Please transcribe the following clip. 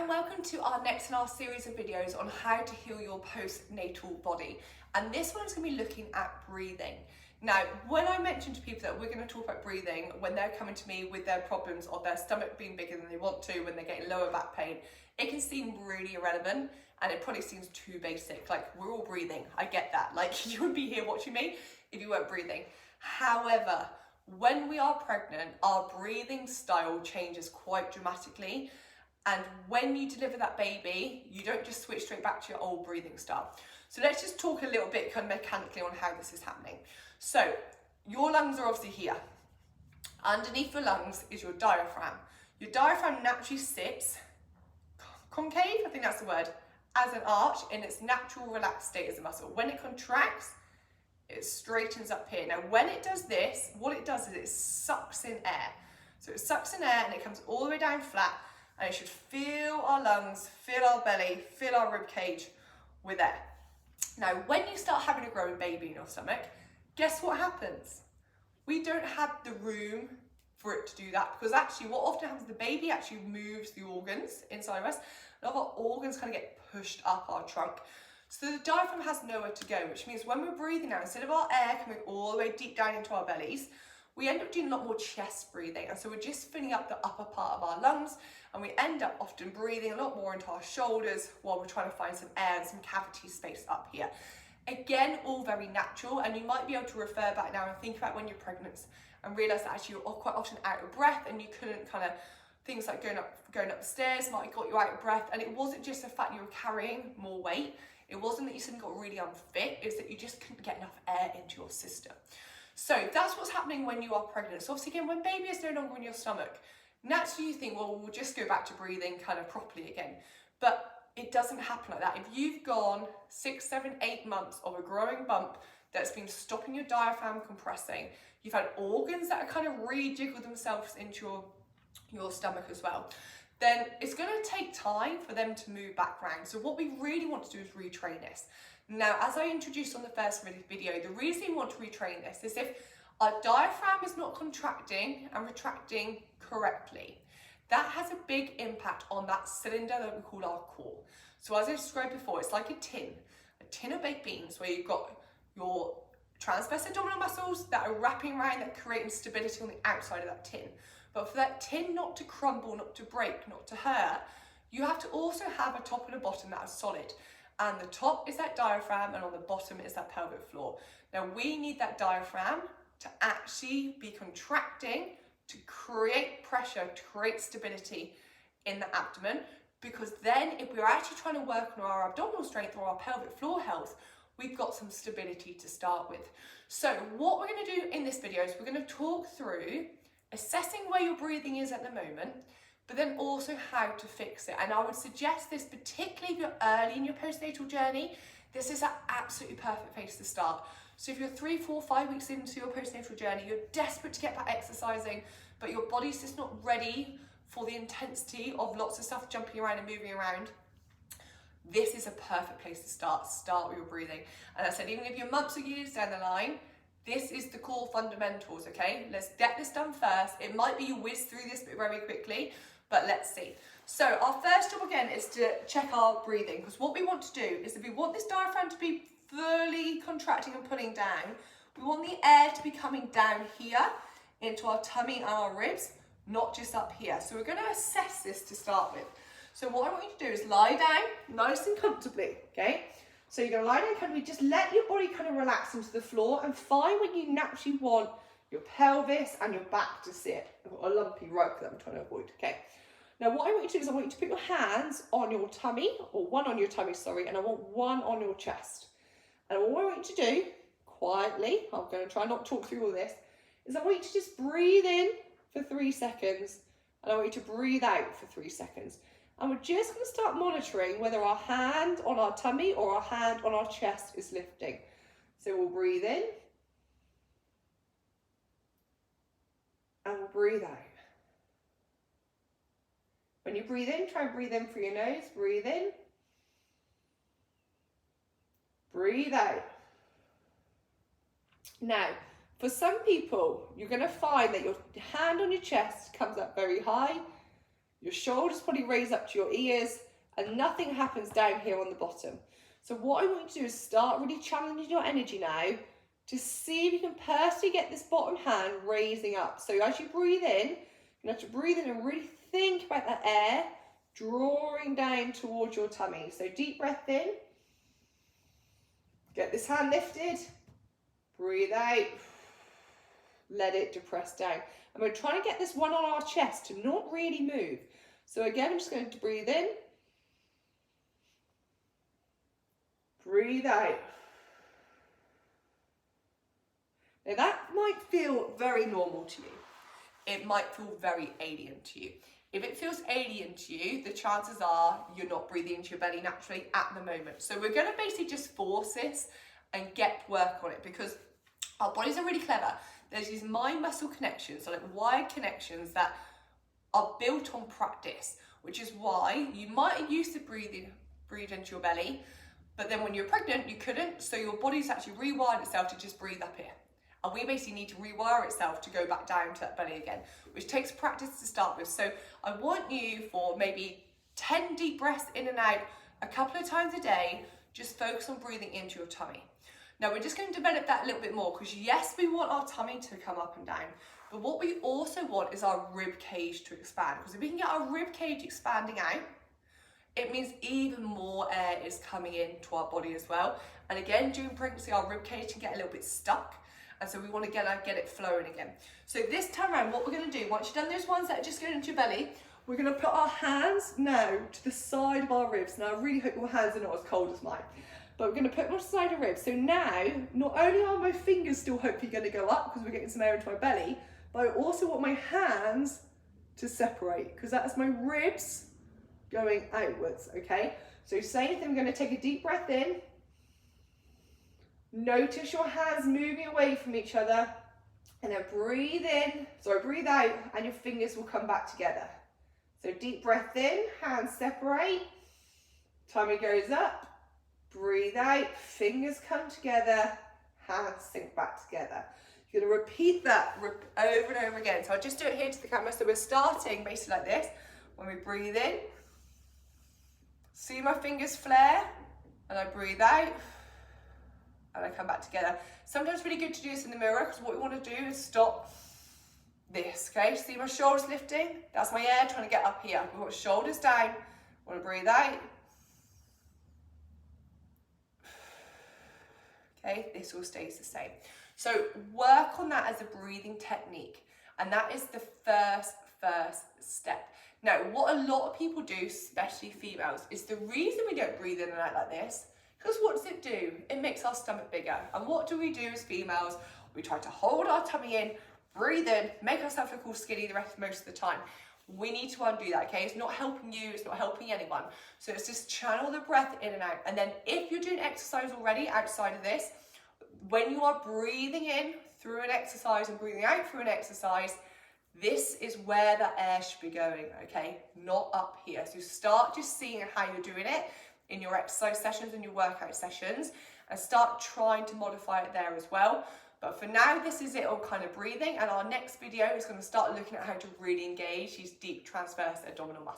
and welcome to our next in our series of videos on how to heal your postnatal body. And this one's going to be looking at breathing. Now, when I mention to people that we're going to talk about breathing, when they're coming to me with their problems of their stomach being bigger than they want to, when they're getting lower back pain, it can seem really irrelevant and it probably seems too basic. Like, we're all breathing, I get that. Like, you wouldn't be here watching me if you weren't breathing. However, when we are pregnant, our breathing style changes quite dramatically. And when you deliver that baby, you don't just switch straight back to your old breathing style. So let's just talk a little bit kind of mechanically on how this is happening. So your lungs are obviously here. Underneath your lungs is your diaphragm. Your diaphragm naturally sits concave, I think that's the word, as an arch in its natural relaxed state as a muscle. When it contracts, it straightens up here. Now, when it does this, what it does is it sucks in air. So it sucks in air and it comes all the way down flat, and it should fill our lungs, fill our belly, fill our rib cage with air. Now, when you start having a growing baby in your stomach, guess what happens? We don't have the room for it to do that, because actually what often happens, the baby actually moves the organs inside of us. A lot of our organs kind of get pushed up our trunk. So the diaphragm has nowhere to go, which means when we're breathing now, instead of our air coming all the way deep down into our bellies, we end up doing a lot more chest breathing. And so we're just filling up the upper part of our lungs, and we end up often breathing a lot more into our shoulders while we're trying to find some air and some cavity space up here. Again, all very natural, and you might be able to refer back now and think about when you're pregnant and realise that actually you're quite often out of breath and you couldn't kind of, things like going up the stairs might have got you out of breath, and it wasn't just the fact you were carrying more weight. It wasn't that you suddenly got really unfit, it's that you just couldn't get enough air into your system. So that's what's happening when you are pregnant. So obviously again, when baby is no longer in your stomach, naturally you think, well, we'll just go back to breathing kind of properly again. But it doesn't happen like that. If you've gone 6, 7, 8 months of a growing bump that's been stopping your diaphragm compressing, you've had organs that are kind of rejiggle themselves into your stomach as well, then it's going to take time for them to move back round. So what we really want to do is retrain this. Now, as I introduced on the first video, the reason we want to retrain this is if our diaphragm is not contracting and retracting correctly, that has a big impact on that cylinder that we call our core. So as I described before, it's like a tin of baked beans, where you've got your transverse abdominal muscles that are wrapping around, that creating stability on the outside of that tin. But for that tin not to crumble, not to break, not to hurt, you have to also have a top and a bottom that are solid. And the top is that diaphragm, and on the bottom is that pelvic floor. Now, we need that diaphragm to actually be contracting, to create pressure, to create stability in the abdomen, because then if we're actually trying to work on our abdominal strength or our pelvic floor health, we've got some stability to start with. So what we're going to do in this video is we're going to talk through assessing where your breathing is at the moment, but then also how to fix it. And I would suggest this, particularly if you're early in your postnatal journey, this is an absolutely perfect place to start. So if you're 3, 4, 5 weeks into your postnatal journey, you're desperate to get back exercising, but your body's just not ready for the intensity of lots of stuff jumping around and moving around, this is a perfect place to start. Start with your breathing. And as I said, even if you're months or years down the line, this is the core fundamentals, okay? Let's get this done first. It might be you whiz through this bit very quickly, but let's see. So our first job again is to check our breathing, because what we want to do is, if we want this diaphragm to be fully contracting and pulling down, we want the air to be coming down here into our tummy and our ribs, not just up here. So we're going to assess this to start with. So what I want you to do is lie down nice and comfortably, okay? So you're going to lie down comfortably, just let your body kind of relax into the floor, and find when you naturally want your pelvis and your back to sit. I've got a lumpy rug that I'm trying to avoid, okay? Now what I want you to do is I want you to put your hands on your tummy, or one on your tummy, sorry, and I want one on your chest. And what I want you to do, quietly, I'm going to try not to talk through all this, is I want you to just breathe in for 3 seconds, and I want you to breathe out for 3 seconds. And we're just going to start monitoring whether our hand on our tummy or our hand on our chest is lifting. So we'll breathe in, and we'll breathe out. When you breathe in, try and breathe in through your nose. Breathe in. Breathe out. Now, for some people, you're going to find that your hand on your chest comes up very high, Your shoulders probably raise up to your ears, and nothing happens down here on the bottom. So what I want you to do is start really challenging your energy now to see if you can personally get this bottom hand raising up. So as you breathe in, you have to breathe in and really think about that air drawing down towards your tummy. So deep breath in, get this hand lifted, breathe out, let it depress down. And we're trying to get this one on our chest to not really move. So again, I'm just going to breathe in, breathe out. Now that might feel very normal to you. It might feel very alien to you. If it feels alien to you, the chances are you're not breathing into your belly naturally at the moment. So we're going to basically just force this and get work on it, because our bodies are really clever. There's these mind muscle connections, so like wired connections that are built on practice, which is why you might have used to breathe into your belly, but then when you're pregnant, you couldn't. So your body's actually rewired itself to just breathe up here. And we basically need to rewire itself to go back down to that belly again, which takes practice to start with. So I want you for maybe 10 deep breaths in and out a couple of times a day, just focus on breathing into your tummy. Now we're just going to develop that a little bit more, because yes, we want our tummy to come up and down, but what we also want is our rib cage to expand, because if we can get our rib cage expanding out, it means even more air is coming into our body as well. And again, during pregnancy, our rib cage can get a little bit stuck. And so we want to get it flowing again. So this time around, what we're going to do, once you've done those ones that are just going into your belly, we're going to put our hands now to the side of our ribs. Now I really hope your hands are not as cold as mine, but we're going to put them on the side of ribs. So now, not only are my fingers still hopefully going to go up because we're getting some air into my belly, but I also want my hands to separate, because that's my ribs going outwards, okay? So same thing, we're going to take a deep breath in. Notice your hands moving away from each other, and then breathe out, and your fingers will come back together. So deep breath in, hands separate, tummy goes up, breathe out, fingers come together, hands sink back together. You're going to repeat that over and over again. So I'll just do it here to the camera. So we're starting basically like this. When we breathe in, see my fingers flare, and I breathe out, and I come back together. Sometimes it's really good to do this in the mirror, because what we want to do is stop this, okay? See my shoulders lifting? That's my air trying to get up here. We want shoulders down. Want to breathe out. Okay, this all stays the same. So work on that as a breathing technique, and that is the first step. Now, what a lot of people do, especially females, is the reason we don't breathe in and out like this, because what does it do? It makes our stomach bigger. And what do we do as females? We try to hold our tummy in, breathe in, make ourselves look all skinny most of the time. We need to undo that, okay? It's not helping you, it's not helping anyone. So it's just channel the breath in and out. And then if you're doing exercise already outside of this, when you are breathing in through an exercise and breathing out through an exercise, this is where the air should be going, okay? Not up here. So start just seeing how you're doing it in your exercise sessions and your workout sessions, and start trying to modify it there as well. But for now, this is it all kind of breathing, and our next video is going to start looking at how to really engage these deep transverse abdominal muscles.